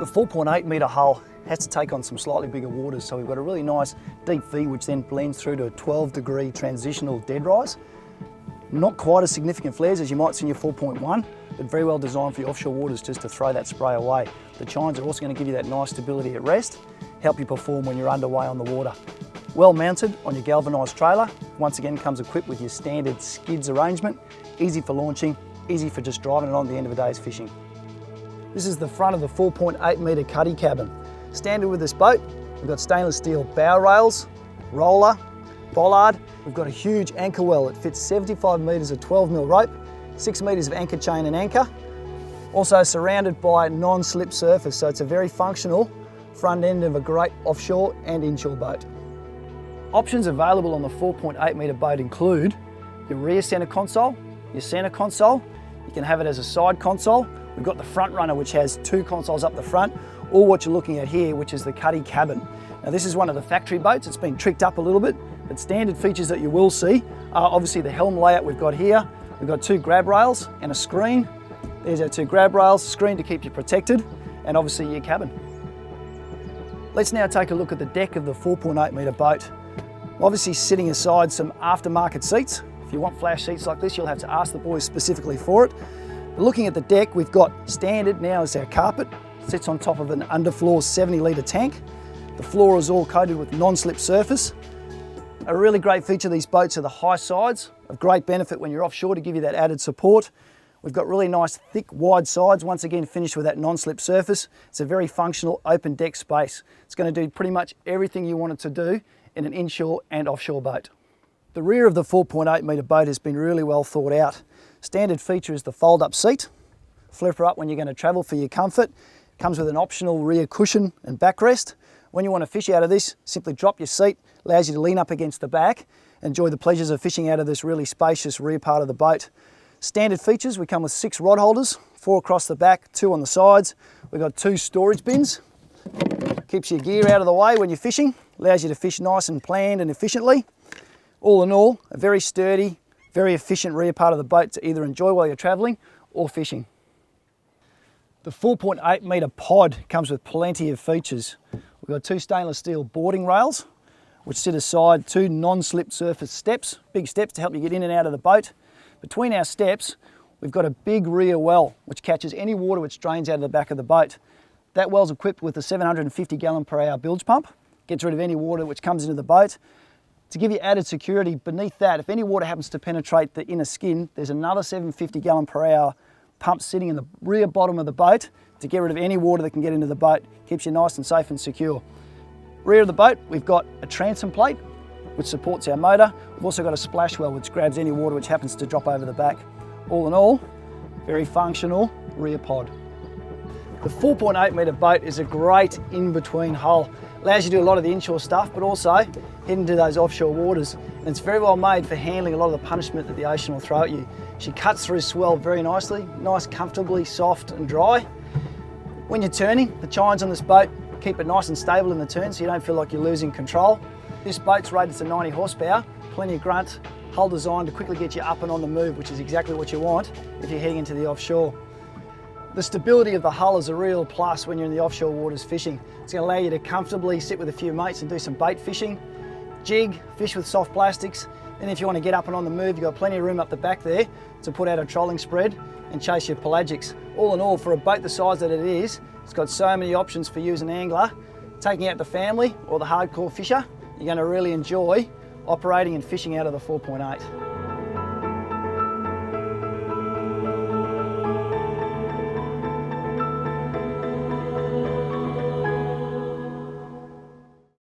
The 4.8 metre hull has to take on some slightly bigger waters, so we've got a really nice deep V which then blends through to a 12-degree transitional dead rise. Not quite as significant flares as you might see in your 4.1, but very well designed for your offshore waters just to throw that spray away. The chines are also going to give you that nice stability at rest, help you perform when you're underway on the water. Well mounted on your galvanised trailer, once again comes equipped with your standard skids arrangement, easy for launching, easy for just driving it on at the end of a day's fishing. This is the front of the 4.8 metre cuddy cabin. Standard with this boat, we've got stainless steel bow rails, roller, bollard. We've got a huge anchor well. It fits 75 metres of 12mm rope, 6 metres of anchor chain and anchor. Also surrounded by non-slip surface, so it's a very functional front end of a great offshore and inshore boat. Options available on the 4.8 metre boat include your rear centre console, your centre console. You can have it as a side console. We've got the front runner which has 2 consoles up the front, or what you're looking at here, which is the cuddy cabin. Now this is one of the factory boats. It's been tricked up a little bit, but standard features that you will see are obviously the helm layout we've got here. We've got 2 grab rails and a screen. There's our 2 grab rails, screen to keep you protected, and obviously your cabin. Let's now take a look at the deck of the 4.8 metre boat. Obviously sitting aside some aftermarket seats. If you want flash seats like this, you'll have to ask the boys specifically for it. But looking at the deck, we've got standard now as our carpet. It sits on top of an underfloor 70-litre tank. The floor is all coated with non-slip surface. A really great feature of these boats are the high sides, of great benefit when you're offshore to give you that added support. We've got really nice thick wide sides, once again finished with that non-slip surface. It's a very functional open deck space. It's going to do pretty much everything you want it to do in an inshore and offshore boat. The rear of the 4.8 metre boat has been really well thought out. Standard feature is the fold-up seat. Flip her up when you're going to travel for your comfort. Comes with an optional rear cushion and backrest. When you want to fish out of this, simply drop your seat, allows you to lean up against the back, enjoy the pleasures of fishing out of this really spacious rear part of the boat. Standard features, we come with 6 rod holders, 4 across the back, 2 on the sides. We've got 2 storage bins. Keeps your gear out of the way when you're fishing, allows you to fish nice and planned and efficiently. All in all, a very sturdy, very efficient rear part of the boat to either enjoy while you're travelling or fishing. The 4.8 metre pod comes with plenty of features. We've got 2 stainless steel boarding rails, which sit aside 2 non-slip surface steps, big steps to help you get in and out of the boat. Between our steps, we've got a big rear well, which catches any water which drains out of the back of the boat. That well's equipped with a 750 gallon per hour bilge pump, gets rid of any water which comes into the boat. To give you added security, beneath that, if any water happens to penetrate the inner skin, there's another 750 gallon per hour pump sitting in the rear bottom of the boat to get rid of any water that can get into the boat. Keeps you nice and safe and secure. Rear of the boat, we've got a transom plate which supports our motor. We've also got a splash well which grabs any water which happens to drop over the back. All in all, very functional rear pod. The 4.8 metre boat is a great in-between hull. Allows you to do a lot of the inshore stuff, but also head into those offshore waters. And it's very well made for handling a lot of the punishment that the ocean will throw at you. She cuts through swell very nicely, nice, comfortably soft and dry. When you're turning, the chines on this boat keep it nice and stable in the turn so you don't feel like you're losing control. This boat's rated to 90 horsepower, plenty of grunt, hull designed to quickly get you up and on the move, which is exactly what you want if you're heading into the offshore. The stability of the hull is a real plus when you're in the offshore waters fishing. It's going to allow you to comfortably sit with a few mates and do some bait fishing, jig, fish with soft plastics. Then if you want to get up and on the move, you've got plenty of room up the back there to put out a trolling spread and chase your pelagics. All in all, for a boat the size that it is, it's got so many options for you as an angler. Taking out the family or the hardcore fisher, you're going to really enjoy operating and fishing out of the 4.8.